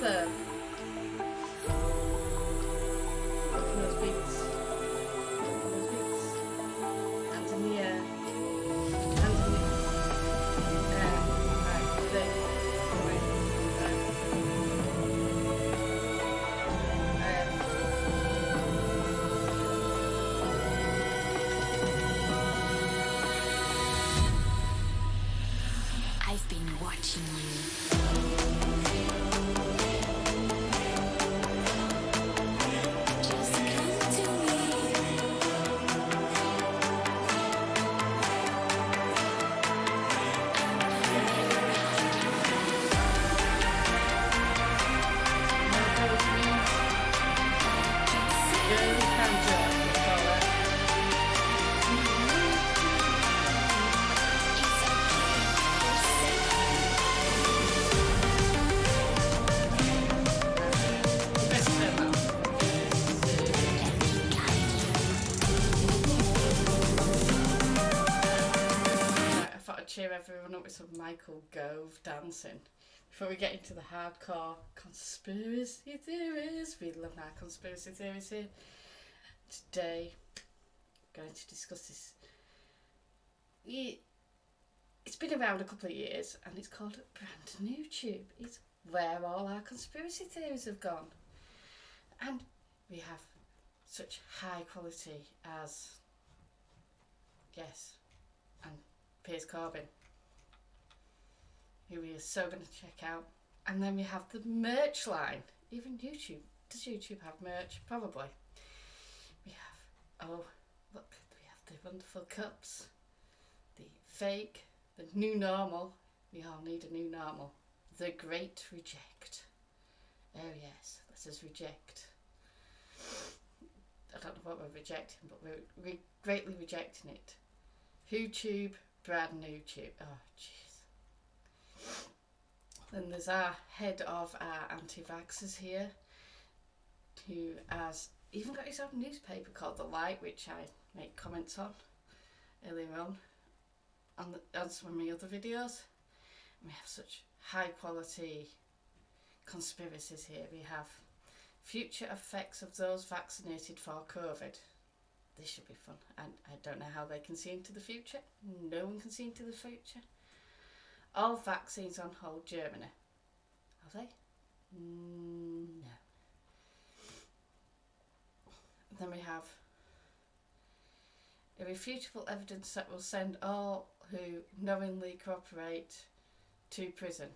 anthem. Look at those beats. Look at those beats. Hands in the air. Hands in the air. Right, there. I've been watching you. Just come to me. Girly cancer, we call it. It's okay. Best ever. Let me guide Right, I thought I'd cheer everyone up with some Michael Gove dancing. Before we get into the hardcore conspiracy theories, we love our conspiracy theories here. Today, I'm going to discuss this. It's been around a couple of years and it's called Brand New Tube. It's where all our conspiracy theories have gone. And we have such high quality as, yes, and Piers Corbyn, who we are so going to check out. And then we have the merch line. Even YouTube. Does YouTube have merch? Probably. We have, oh, look, we have the wonderful cups. The fake, the new normal. We all need a new normal. The great reject. Oh yes, let us reject. I don't know what we're rejecting, but we're greatly rejecting it. YouTube, brand new tube. Oh, jeez. Then there's our head of our anti-vaxxers here, who has even got his own newspaper called The Light, which I make comments on earlier on some of my other videos. We have such high quality conspiracies here. We have future effects of those vaccinated for COVID. This should be fun. And I don't know how they can see into the future. No one can see into the future. All vaccines on hold, Germany. Are they? No. Then we have irrefutable evidence that will send all who knowingly cooperate to prison.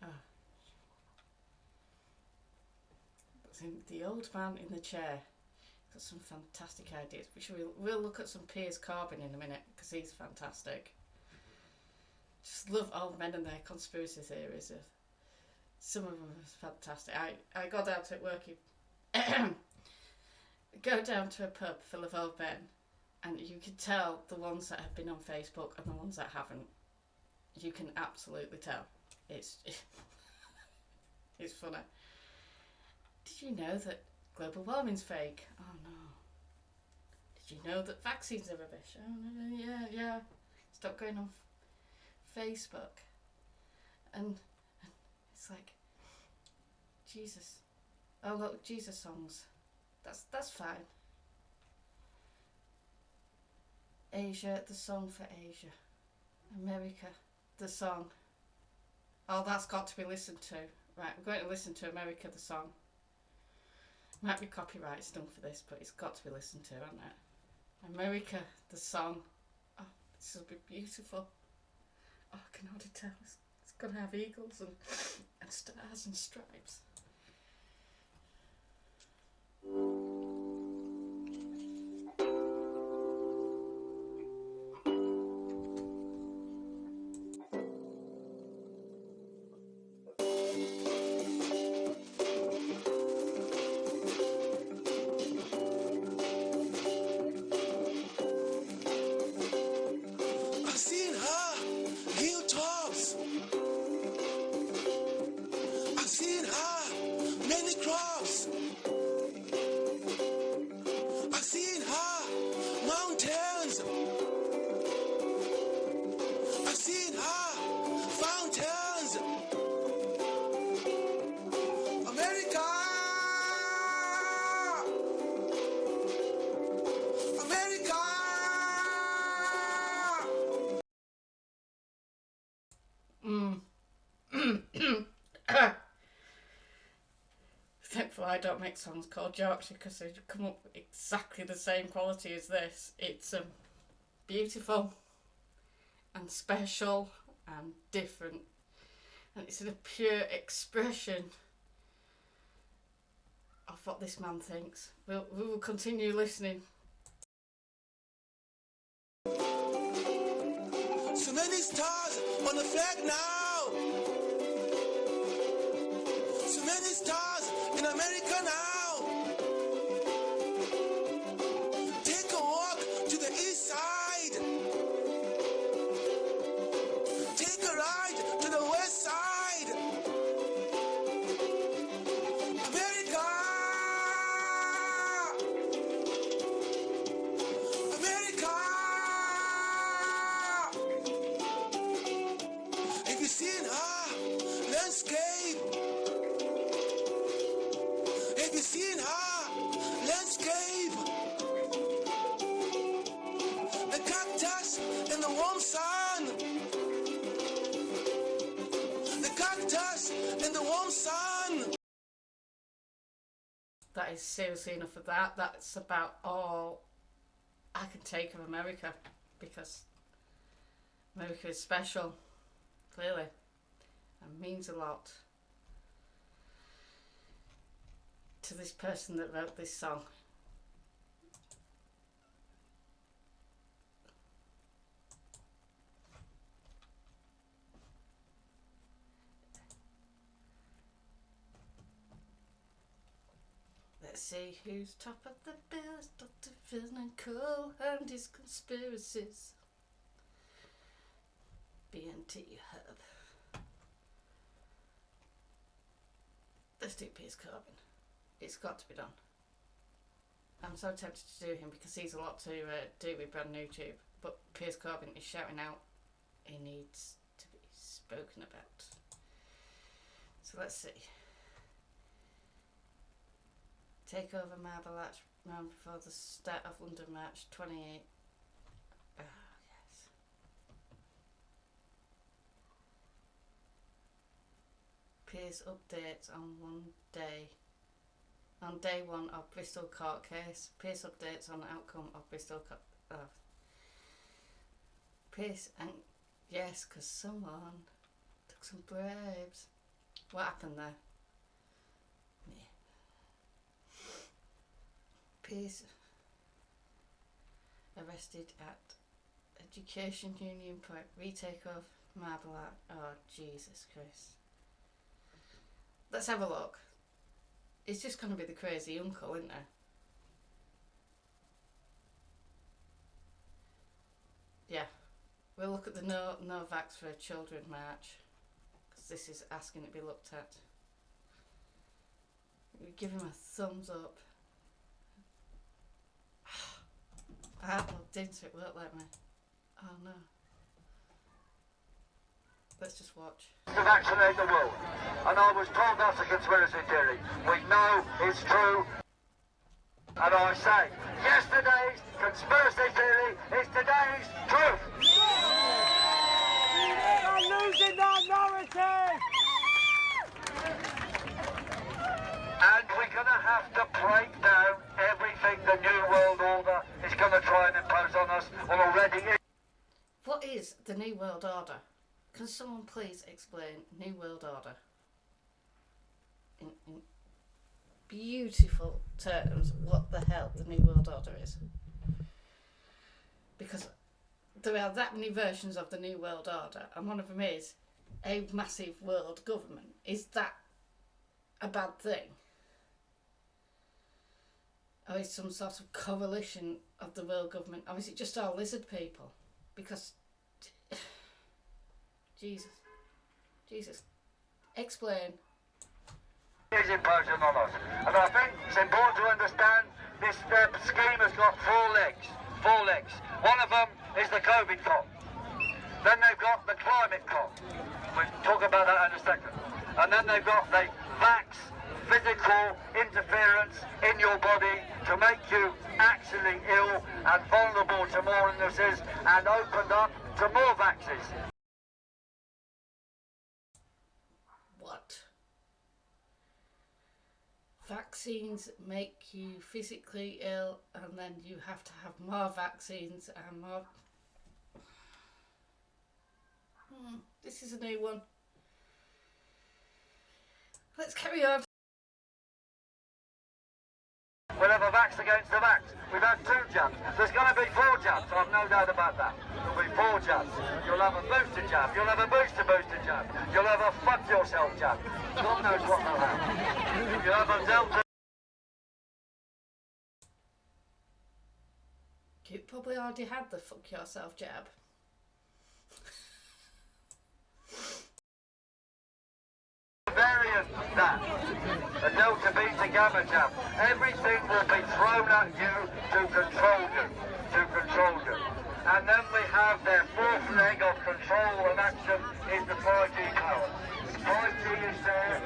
Oh. The old man in the chair got some fantastic ideas, which we'll look at some Piers Corbyn in a minute because he's fantastic. Just love old men and their conspiracy theories. Some of them are fantastic. I go down to working. Go down to a pub full of old men, and you can tell the ones that have been on Facebook and the ones that haven't. You can absolutely tell. It's funny. Did you know that global warming's fake? Oh no. Did you know that vaccines are rubbish? Oh no, yeah. Stop going on Facebook. And it's like, Jesus. Oh look, Jesus songs. That's fine. Asia, the song for Asia. America, the song. Oh, that's got to be listened to. Right, we're going to listen to America, the song. Might be copyright still for this, but it's got to be listened to, hasn't it? America, the song. Oh, this will be beautiful. Oh, I can already tell. It's going to have eagles and stars and stripes. why I don't make songs called Yorkshire, because they come up with exactly the same quality as this. It's beautiful and special and different, and it's in a pure expression of what this man thinks. We will continue listening. So many stars on the flag now. So many stars in America now. Take a walk to the east side. Take a ride to the west side. America! America! Have you seen her landscape? Have you seen her landscape? The cactus in the warm sun. The cactus in the warm sun. That is seriously enough of that. That's about all I can take of America, because America is special, clearly, and means a lot to this person that wrote this song. Let's see who's top of the bills. Dr. Phil and Cole and his conspiracies. BNT Hub. Let's do Piers Corbyn. It's got to be done. I'm so tempted to do him because he's a lot to do with brand new tube. But Piers Corbyn is shouting out he needs to be spoken about. So let's see. Take over Marble Arch round before the start of London March 28. Ah, yes. Piers updates on day one of Bristol court case. Piers updates on outcome of Bristol court. Oh. Piers and yes, because someone took some bribes. What happened there? Yeah. Piers arrested at Education Union Point. Retake of Marble Arch. Oh, Jesus Christ. Let's have a look. It's just going to be the crazy uncle, isn't there? Yeah. We'll look at the no vax for children march, because this is asking to be looked at. We give him a thumbs up. I looked into it, won't let me. Oh no. Let's just watch. To vaccinate the world. And I was told that's a conspiracy theory. We know it's true. And I say, yesterday's conspiracy theory is today's truth. I'm losing that narrative! And we're going to have to break down everything the New World Order is going to try and impose on us already. What is the New World Order? Can someone please explain New World Order in beautiful terms what the hell the New World Order is? Because there are that many versions of the New World Order, and one of them is a massive world government. Is that a bad thing? Or is some sort of coalition of the world government? Or is it just all lizard people? Because Jesus, explain. Is imposing on us. And I think it's important to understand this scheme has got four legs. One of them is the COVID cop. Then they've got the climate cop. We'll talk about that in a second. And then they've got the vax, physical interference in your body to make you actually ill and vulnerable to more illnesses and opened up to more vaxes. vaccines make you physically ill, and then you have to have more vaccines and more. This is a new one. Let's carry on. We'll have a vax against the vax. We've had 2 jabs. There's going to be 4 jabs, I've no doubt about that. There'll be 4 jabs. You'll have a booster jab. You'll have a booster jab. You'll have a fuck yourself jab. God knows what they'll have. You'll have a delta. You probably already had the fuck yourself jab. Variant that. A delta beta gamma jab. Everything will be thrown at you to control you. And then we have their 4th leg of control and action is the 5G power. 5G is there.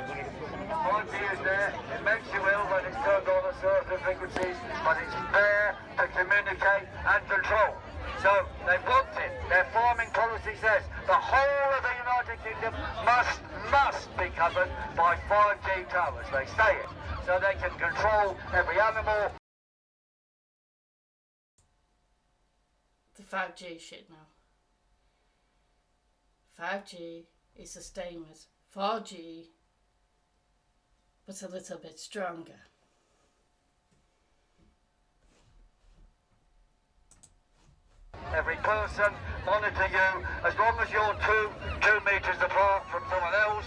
5G is there. It makes you ill when it's turned on at certain frequencies, but it's there to communicate and control. So they want it. Their farming policy says the whole of the United Kingdom must be covered by 5G towers. They say it. So they can control every animal. The 5G shit now. 5G is the same as 4G, but a little bit stronger. Every person monitor you as long as you're two meters apart from someone else.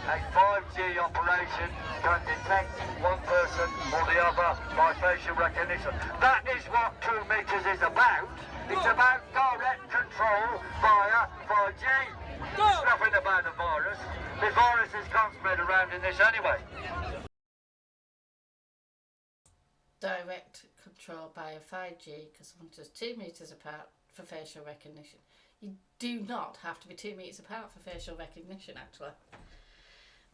A 5G operation can detect one person or the other by facial recognition. That is what 2 meters is about. It's about direct control via 5G. It's nothing about a virus. The viruses can't spread around in this anyway. Direct control by a 5G, because once there's 2 meters apart for facial recognition. You do not have to be 2 meters apart for facial recognition, actually.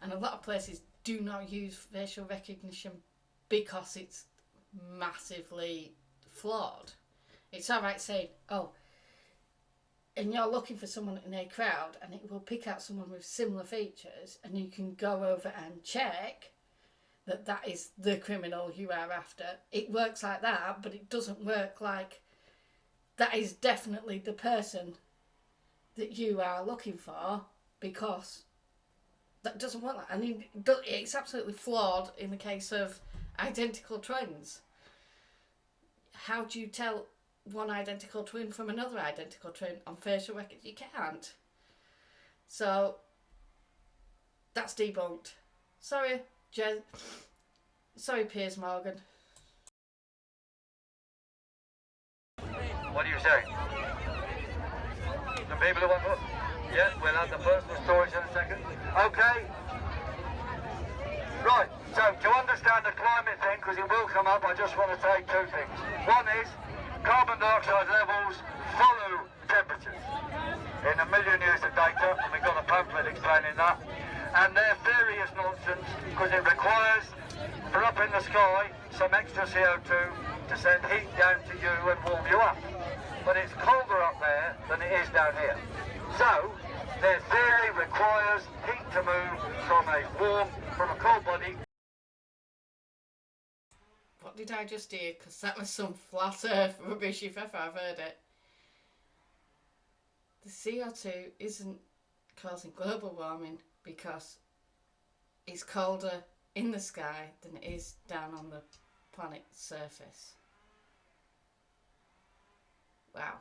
And a lot of places do not use facial recognition because it's massively flawed. It's alright saying, oh, and you're looking for someone in a crowd and it will pick out someone with similar features and you can go over and check that that is the criminal you are after. It works like that, but it doesn't work like that is definitely the person that you are looking for, because that doesn't work like that. I mean, it's absolutely flawed in the case of identical twins. How do you tell one identical twin from another identical twin on facial records? You can't. So that's debunked. Sorry, sorry, Piers Morgan. What do you say? The people who want to... Yeah, we'll have the personal stories in a second. Okay. Right, so to understand the climate thing, because it will come up, I just want to say 2 things. One is, carbon dioxide levels follow temperatures. In a million years of data, and we've got a pamphlet explaining that. And their theory is nonsense, because it requires, for up in the sky, some extra CO2 to send heat down to you and warm you up. But it's colder up there than it is down here. So, their theory requires heat to move from a cold body. What did I just hear? Because that was some flat earth rubbish if ever I've heard it. The CO2 isn't causing global warming because it's colder in the sky than it is down on the planet's surface. Wow.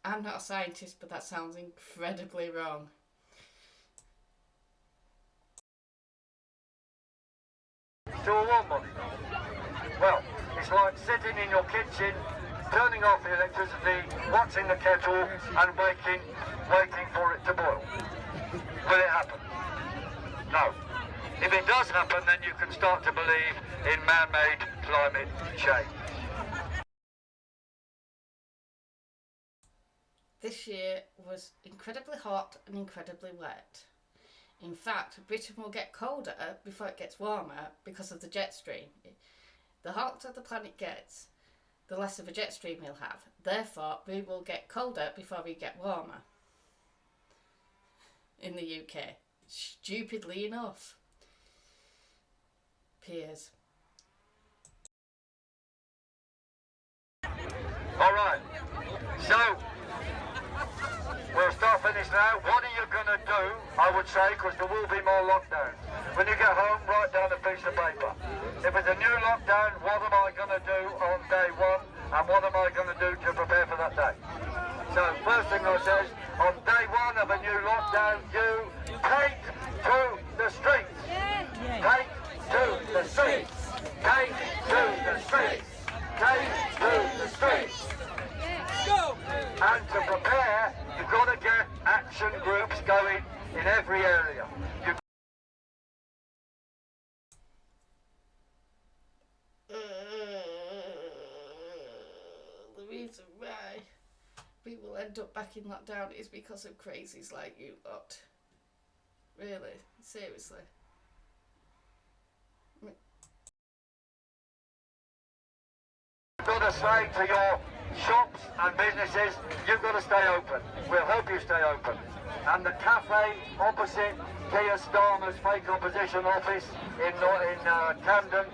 I'm not a scientist, but that sounds incredibly wrong. To a warm body. Well, it's like sitting in your kitchen, turning off the electricity, watching the kettle and waiting for it to boil. Will it happen? No. If it does happen, then you can start to believe in man-made climate change. This year was incredibly hot and incredibly wet. In fact, Britain will get colder before it gets warmer because of the jet stream. The hotter the planet gets, the less of a jet stream we'll have. Therefore, we will get colder before we get warmer. In the UK. Stupidly enough. peers. All right. So, we'll start finish now. What are you going to do, I would say, because there will be more lockdowns. When you get home, write down a piece of paper. If it's a new lockdown, what am I going to do on day one, and what am I going to do to prepare for that day? So, first thing I says, on day one of a new lockdown, you take to the streets. Take to the streets. Take to the streets. Take to the streets. And to prepare, you've got to get action groups going in every area. The reason why we will end up back in lockdown is because of crazies like you lot. Really, seriously. You've got to say to your shops and businesses, you've got to stay open. We'll help you stay open. And the cafe opposite Keir Starmer's fake opposition office in Camden,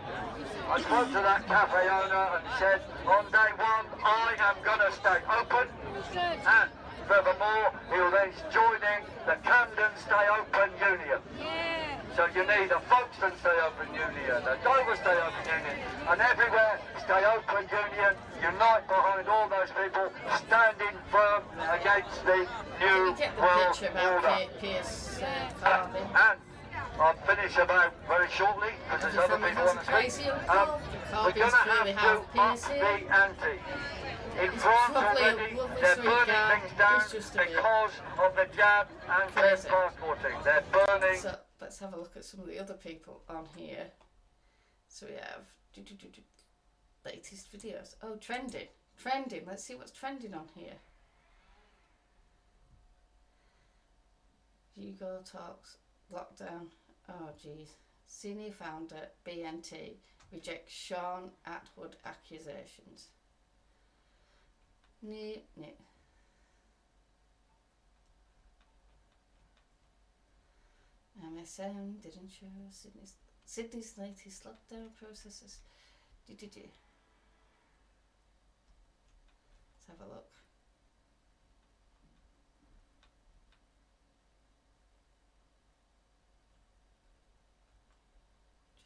I spoke to that cafe owner and said, on day one, I am going to stay open. And furthermore, he'll then join in the Camden Stay Open Union. So you need a Folkestone Stay Open Union, a Dover Stay Open Union, and everywhere Stay Open Union, unite behind all those people standing firm against the new You get the world picture about order. Pierce carving. And I'll finish about very shortly because there's other Every people family on the has a street. crazy uncle. The We're going carvings to really have have to up piercing. the ante. In He's France probably a already, lovely they're sweet burning guy. things down He's just a bit because of the jab and their crazy. passporting. They're burning. So let's have a look at some of the other people on here. So we have latest videos. Oh, trending. Trending. Let's see what's trending on here. Hugo talks lockdown. Oh, geez. Senior founder BNT rejects Sean Atwood accusations. No. MSM didn't show Sydney's latest lockdown processes. Let's have a look.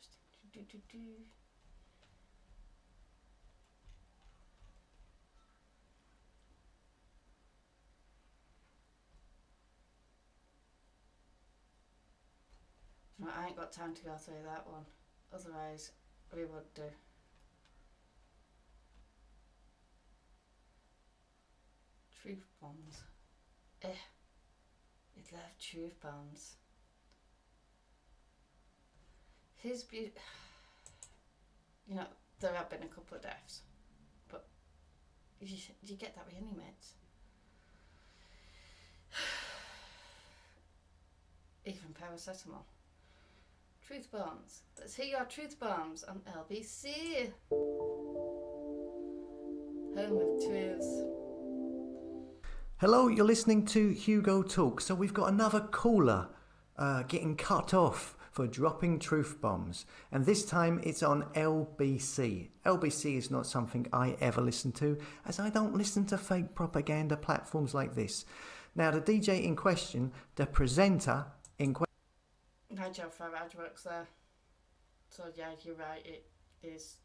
Just I ain't got time to go through that one. Otherwise, we would do. Truth bombs. You'd love truth bombs. His beauty. You know, there have been a couple of deaths, but you get that with any mates. Even paracetamol. Truth bombs. Let's hear your truth bombs on LBC. Home of truths. Hello, you're listening to Hugo Talk. So we've got another caller getting cut off for dropping truth bombs. And this time it's on LBC. LBC is not something I ever listen to, as I don't listen to fake propaganda platforms like this. Now, the DJ in question, the presenter in question... Nigel Farage works there. So yeah, you're right, it is...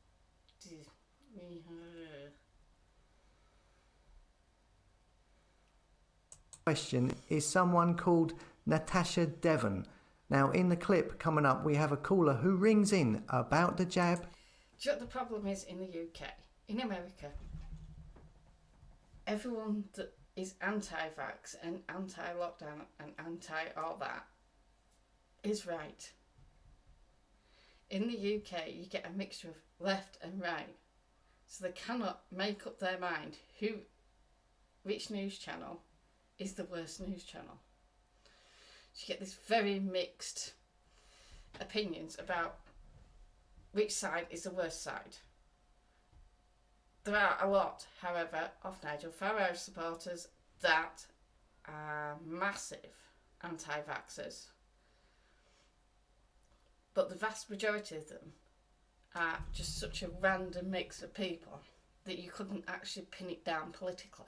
question is someone called Natasha Devon. Now, in the clip coming up, we have a caller who rings in about the jab. Do you know what the problem is in the UK? In America, everyone that is anti-vax and anti-lockdown and anti-all that is right. In the UK, you get a mixture of left and right. So they cannot make up their mind which news channel is the worst news channel. So you get this very mixed opinions about which side is the worst side. There are a lot, however, of Nigel Farage supporters that are massive anti-vaxxers. But the vast majority of them are just such a random mix of people that you couldn't actually pin it down politically.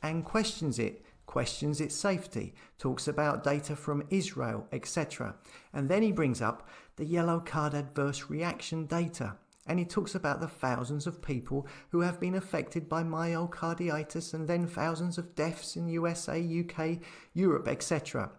And questions its safety, talks about data from Israel, etc. And then he brings up the yellow card adverse reaction data. And he talks about the thousands of people who have been affected by myocarditis and then thousands of deaths in USA, UK, Europe, etc.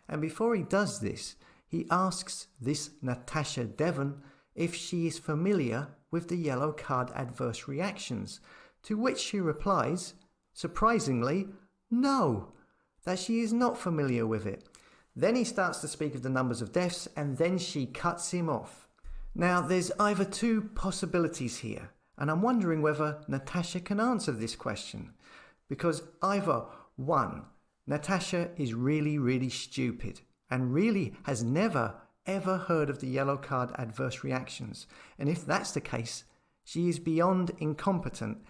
And before he does this, he asks this Natasha Devon if she is familiar with the yellow card adverse reactions, to which she replies, surprisingly, no, that she is not familiar with it. Then he starts to speak of the numbers of deaths and then she cuts him off. Now, there's either two possibilities here, and I'm wondering whether Natasha can answer this question. Because either one, Natasha is really, really stupid and really has never, ever heard of the yellow card adverse reactions. And if that's the case, she is beyond incompetent.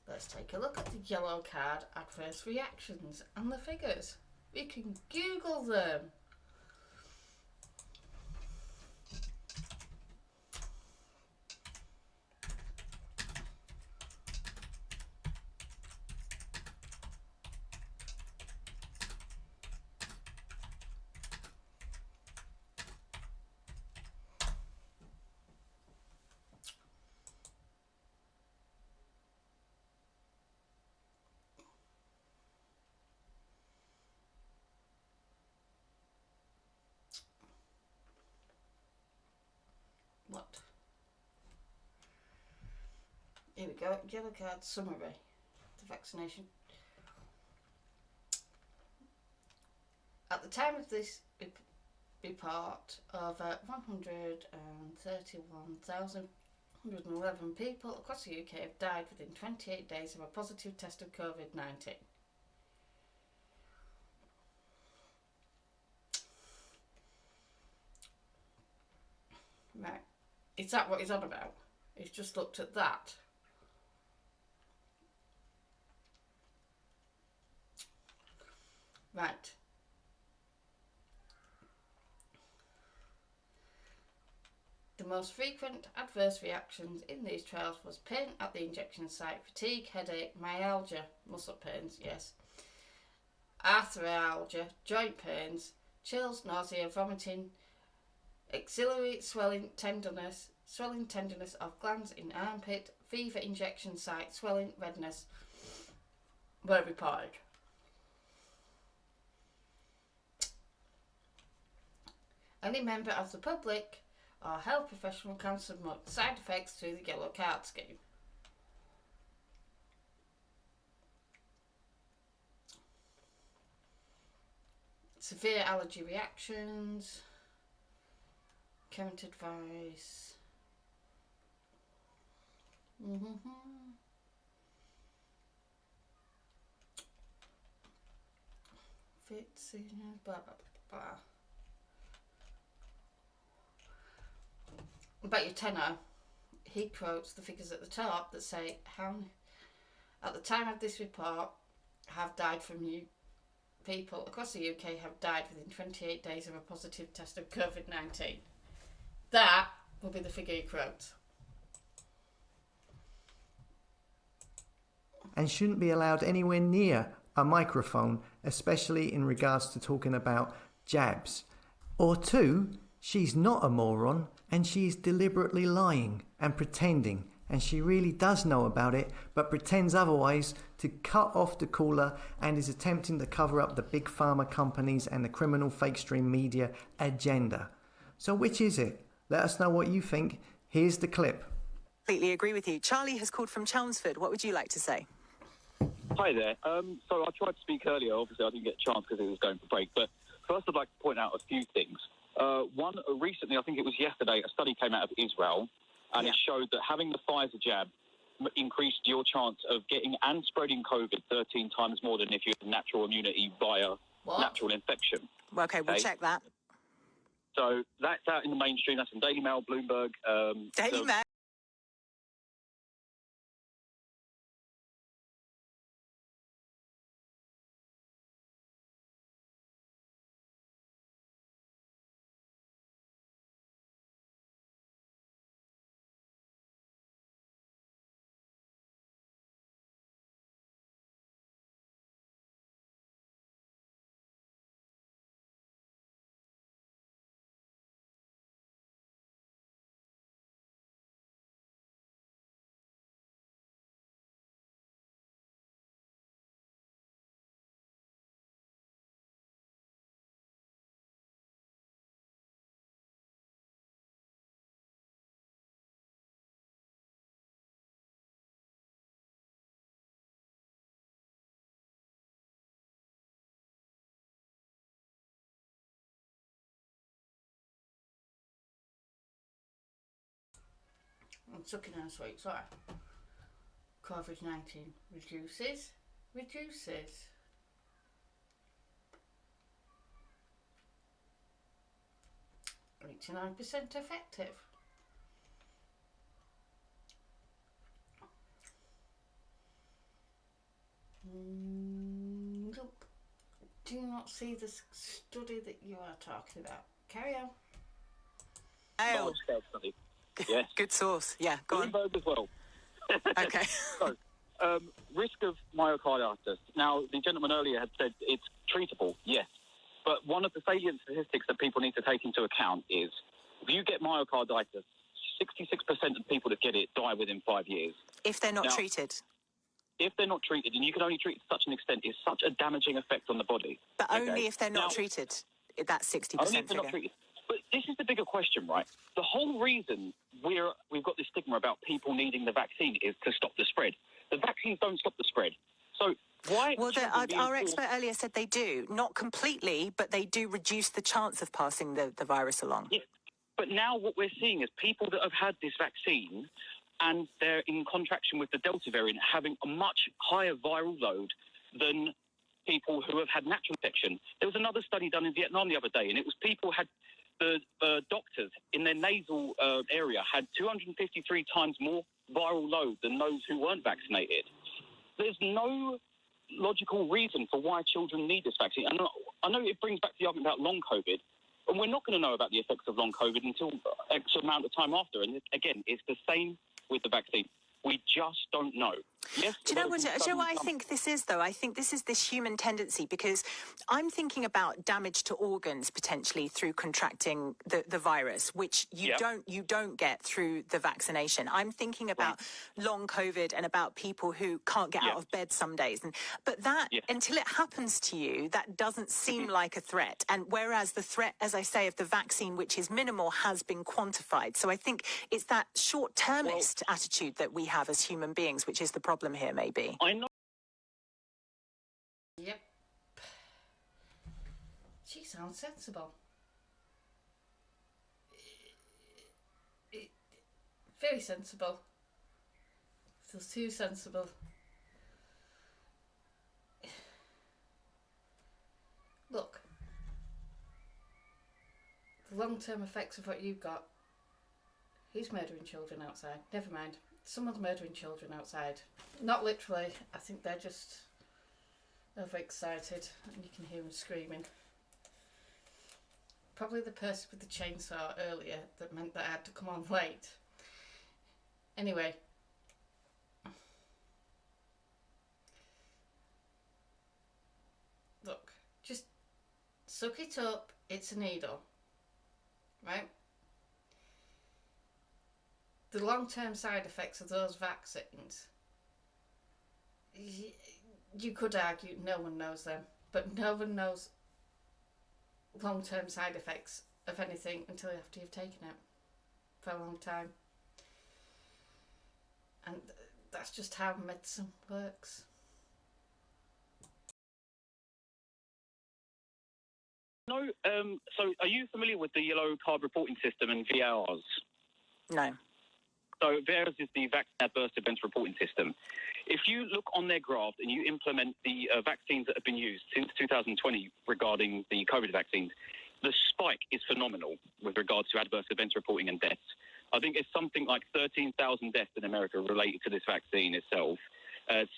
Let's take a look at the yellow card adverse reactions and the figures. We can Google them. What? Here we go. Yellow card summary. The vaccination. At the time of this report, over 131,111 people across the UK have died within 28 days of a positive test of COVID-19. Right. Is that what he's on about? He's just looked at that. Right. The most frequent adverse reactions in these trials was pain at the injection site, fatigue, headache, myalgia, muscle pains, yes, arthralgia, joint pains, chills, nausea, vomiting, axillary swelling tenderness of glands in armpit, fever, injection site, swelling, redness were reported. Any member of the public or health professional can submit side effects through the yellow card scheme. Severe allergy reactions, current advice. Fits, blah blah blah blah. About your tenor, he quotes the figures at the top that say how at the time of this report have died from you. People across the UK have died within 28 days of a positive test of COVID-19. That will be the figure he quotes. And shouldn't be allowed anywhere near a microphone, especially in regards to talking about jabs. Or two, she's not a moron and she's deliberately lying and pretending, and she really does know about it but pretends otherwise to cut off the caller and is attempting to cover up the big pharma companies and the criminal fake stream media agenda. So which is it? Let us know what you think. Here's the clip. Completely agree with you. Charlie has called from Chelmsford. What would you like to say? Hi there. So I tried to speak earlier. Obviously, I didn't get a chance because it was going for break. But first, I'd like to point out a few things. One, recently, I think it was yesterday, a study came out of Israel, and it showed that having the Pfizer jab increased your chance of getting and spreading COVID 13 times more than if you had natural immunity via natural infection. Well, okay, we'll check that. So that's out in the mainstream. That's in Daily Mail, Bloomberg. Daily Mail. I'm sucking on a sweet, sorry. COVID-19 reduces. 89% effective. Nope. Do not see the study that you are talking about. Carry on. Oh, Large scale study. Yes. good source. Yeah, go on. Bloomberg as well. Okay. So, risk of myocarditis. Now, the gentleman earlier had said it's treatable, yes. But one of the salient statistics that people need to take into account is if you get myocarditis, 66% of people that get it die within 5 years. If they're not Now, treated. If they're not treated, and you can only treat to such an extent, it's such a damaging effect on the body. But only okay? if they're not Now, treated. That's 60% Only if they're not figure. treated. But this is the bigger question, right? The whole reason we've got this stigma about people needing the vaccine is to stop the spread. The vaccines don't stop the spread. So why? Well, children being our forced- expert earlier said they do. Not completely, but they do reduce the chance of passing the virus along. Yeah. But now what we're seeing is people that have had this vaccine and they're in contraction with the Delta variant having a much higher viral load than people who have had natural infection. There was another study done in Vietnam the other day, and it was people had the doctors in their nasal area had 253 times more viral load than those who weren't vaccinated. There's no logical reason for why children need this vaccine. And I know it brings back the argument about long COVID, and we're not going to know about the effects of long COVID until X amount of time after. And again, it's the same with the vaccine. We just don't know. Yes. Do you know what I think this is, though? I think this is this human tendency, because I'm thinking about damage to organs potentially through contracting the virus, which you don't get through the vaccination. I'm thinking about long COVID and about people who can't get out of bed some days. But that, until it happens to you, that doesn't seem like a threat. And whereas the threat, as I say, of the vaccine, which is minimal, has been quantified. So I think it's that short-termist attitude that we have as human beings, which is the problem here, maybe. I know. Yep. She sounds sensible. Very sensible. Feels too sensible. Look. The long-term effects of what you've got. Who's murdering children outside? Never mind. Someone's murdering children outside. Not literally. I think they're just overexcited and you can hear them screaming. Probably the person with the chainsaw earlier that meant that I had to come on late. Anyway. Look, just suck it up. It's a needle. Right? The long-term side effects of those vaccines, you could argue no one knows them, but no one knows long-term side effects of anything until after you've taken it for a long time. And that's just how medicine works. No, so are you familiar with the yellow card reporting system and VARs? No. So VARs is the Vaccine Adverse Events Reporting System. If you look on their graph and you implement the vaccines that have been used since 2020 regarding the COVID vaccines, the spike is phenomenal with regards to adverse events reporting and deaths. I think it's something like 13,000 deaths in America related to this vaccine itself.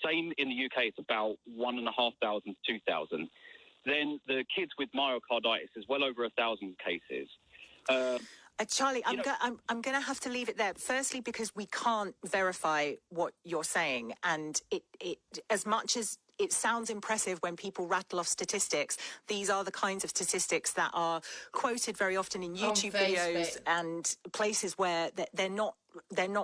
Same in the UK, it's about 1,500 to 2,000. Then the kids with myocarditis is well over 1,000 cases. Charlie, I'm going to have to leave it there. Firstly, because we can't verify what you're saying, and it as much as it sounds impressive when people rattle off statistics, these are the kinds of statistics that are quoted very often in YouTube videos and places where they're not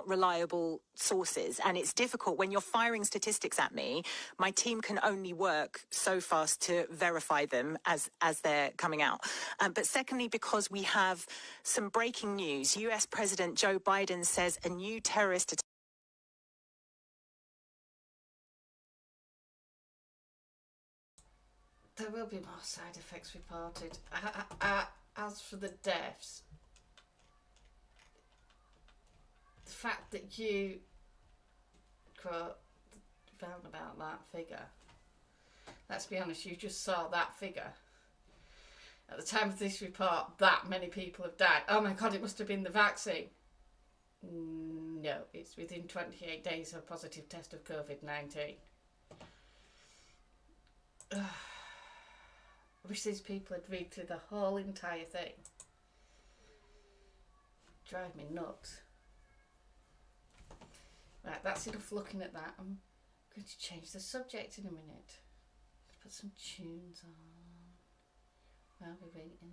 reliable sources, and it's difficult when you're firing statistics at me. My team can only work so fast to verify them as they're coming out. But secondly, because we have some breaking news. US President Joe Biden says a new terrorist attack. There will be more side effects reported. As for the deaths, the fact that you quote found about that figure. Let's be honest, you just saw that figure. At the time of this report, that many people have died. Oh my God, it must have been the vaccine. No, it's within 28 days of a positive test of COVID-19. I wish these people had read through the whole entire thing. Drive me nuts. Right, that's enough looking at that. I'm going to change the subject in a minute. Put some tunes on while we're waiting.